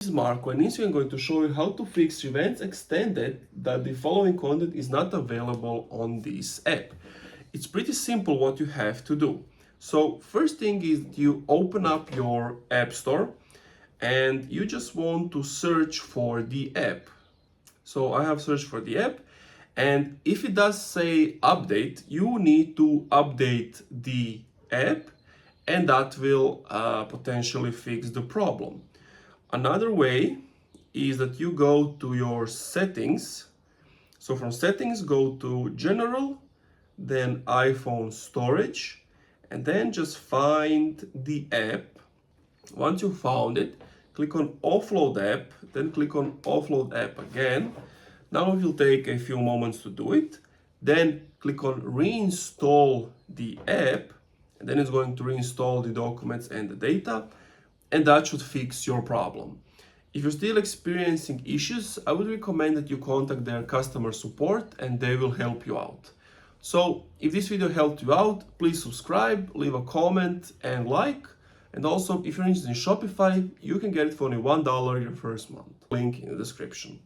This is Marco, and in this I'm going to show you how to fix Revanced extended that the following content is not available on this app. It's pretty simple what you have to do. So first thing is you open up your app store and you just want to search for the app. So I have searched for the app, and if it does say update, you need to update the app, and that will potentially fix the problem. Another way is that you go to your settings. So from settings, go to general, then iPhone storage, and then just find the app. Once you found it, click on offload app, then click on offload app again. Now it will take a few moments to do it. Then click on reinstall the app, and then it's going to reinstall the documents and the data, and that should fix your problem. If you're still experiencing issues, I would recommend that you contact their customer support and they will help you out. So if this video helped you out, please subscribe, leave a comment and like. And also, if you're interested in Shopify, you can get it for only $1 your first month. Link in the description.